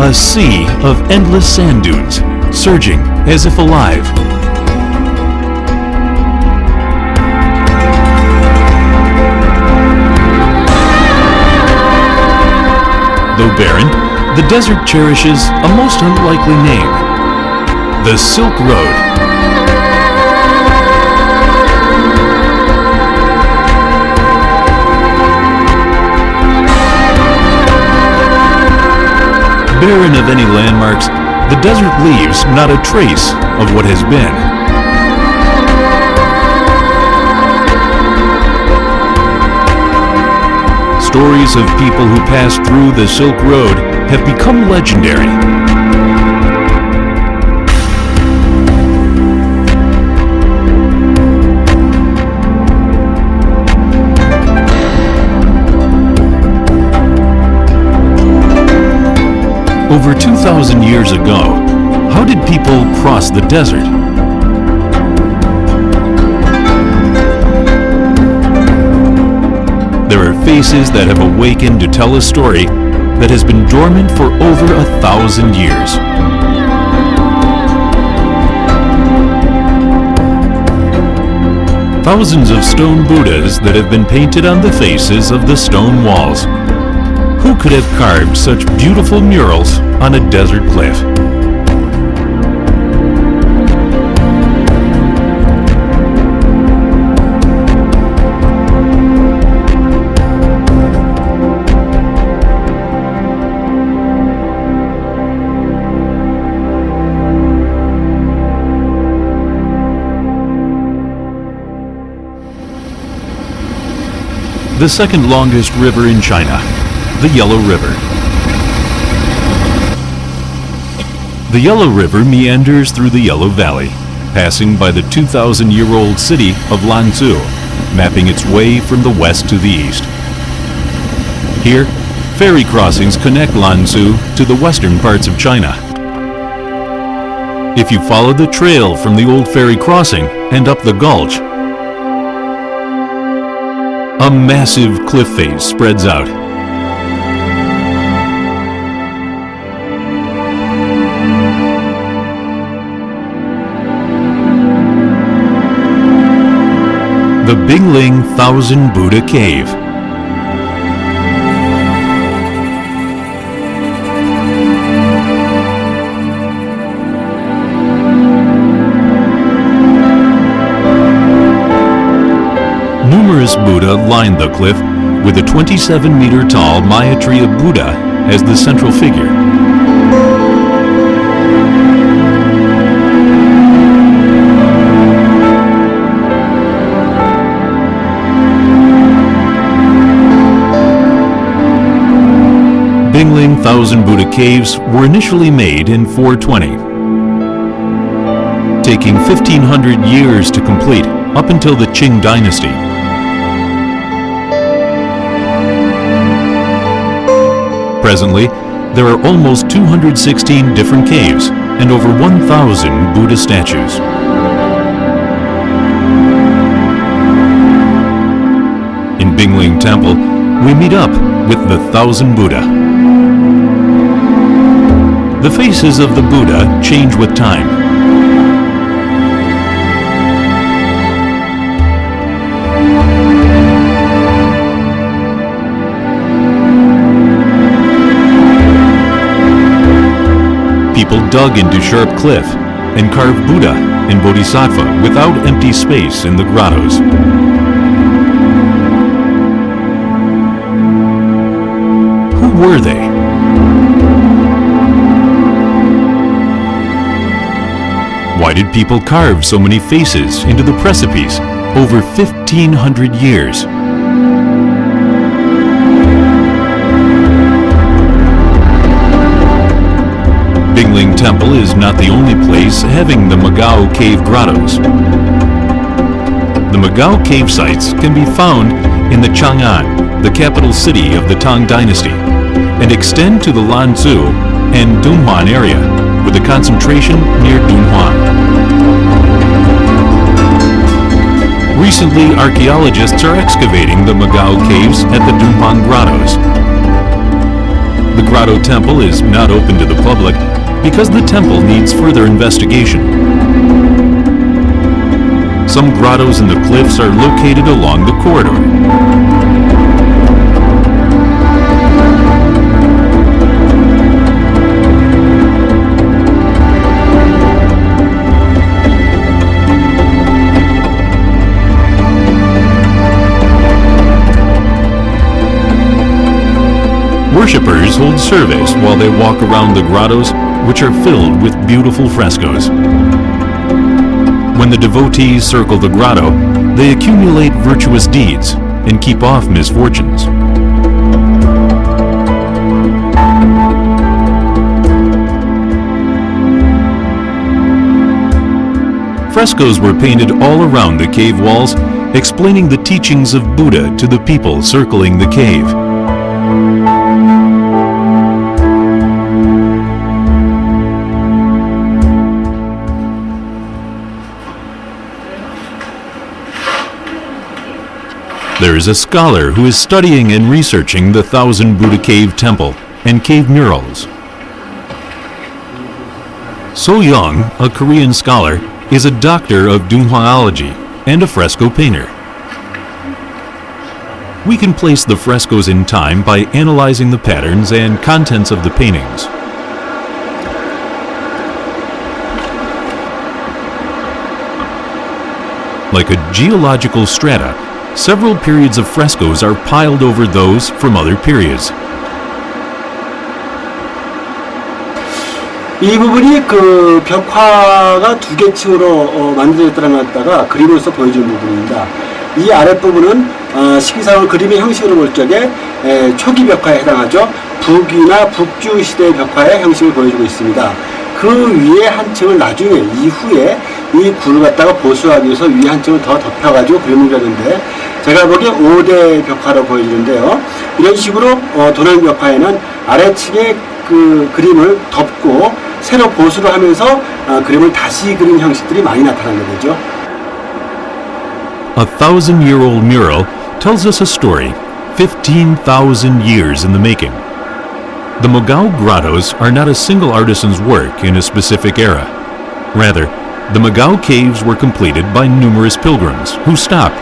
A sea of endless sand dunes, surging as if alive. Though barren, the desert cherishes a most unlikely name: the Silk Road. Barren of any landmarks, the desert leaves not a trace of what has been. Stories of people who passed through the Silk Road have become legendary. Over 2,000 years ago, how did people cross the desert? There are faces that have awakened to tell a story that has been dormant for over 1,000 years. Thousands of stone Buddhas that have been painted on the faces of the stone walls. Who could have carved such beautiful murals on a desert cliff? The second longest river in China, the Yellow River. The Yellow River meanders through the Yellow Valley, passing by the 2,000-year-old city of Lanzhou, mapping its way from the west to the east. Here, ferry crossings connect Lanzhou to the western parts of China. If you follow the trail from the old ferry crossing and up the gulch, a massive cliff face spreads out. The Bingling Thousand Buddha Cave. Numerous Buddha line the cliff, with a 27-meter-tall Maya tree of Buddha as the central figure. Bingling Thousand Buddha Caves were initially made in 420, taking 1,500 years to complete up until the Qing dynasty. Presently, there are almost 216 different caves and over 1,000 Buddha statues. In Bingling Temple, we meet up with the Thousand Buddha. The faces of the Buddha change with time. People dug into sharp cliff and carved Buddha and Bodhisattva without empty space in the grottos. Who were they? Why did people carve so many faces into the precipice over 1,500 years? Bingling Temple is not the only place having the Magao Cave grottos. The Magao cave sites can be found in the Chang'an, the capital city of the Tang Dynasty, and extend to the Lanzhou and Dunhuan area, with a concentration near Dunhuan. Recently, archaeologists are excavating the Magao caves at the Dunhuan grottos. The grotto temple is not open to the public because the temple needs further investigation. Some grottos in the cliffs are located along the corridor. Worshippers hold service while they walk around the grottos, which are filled with beautiful frescoes. When the devotees circle the grotto, they accumulate virtuous deeds and keep off misfortunes. Frescoes were painted all around the cave walls, explaining the teachings of Buddha to the people circling the cave. There is a scholar who is studying and researching the Thousand Buddha Cave Temple and cave murals. So Young, a Korean scholar, is a doctor of Dunhuaology and a fresco painter. We can place the frescoes in time by analyzing the patterns and contents of the paintings. Like a geological strata, several periods of frescoes are piled over those from other periods. 이 부분이 그 벽화가 두 개 층으로 만들어졌다가 그림으로서 보여주는 부분입니다. 이 아랫부분은 시기상으로 그림의 형식으로 볼 적에 초기 벽화에 해당하죠. 북이나 북주 시대의 벽화의 형식을 보여주고 있습니다. 그 위에 한 층을 나중에 이후에 이 굴을 갖다가 보수하기 위해서 위에 한 층을 더 덮여가지고 그림을 그렸는데 제가 보기에 5대 벽화로 보여지는데요. 이런 식으로 도난 벽화에는 아래층에 그 그림을 덮고 새로 보수를 하면서 그림을 다시 그린 형식들이 많이 나타나게 되죠. A 1,000-year-old mural tells us a story 15,000 years in the making. The Mogao grottos are not a single artisan's work in a specific era. Rather, the Mogao caves were completed by numerous pilgrims who stopped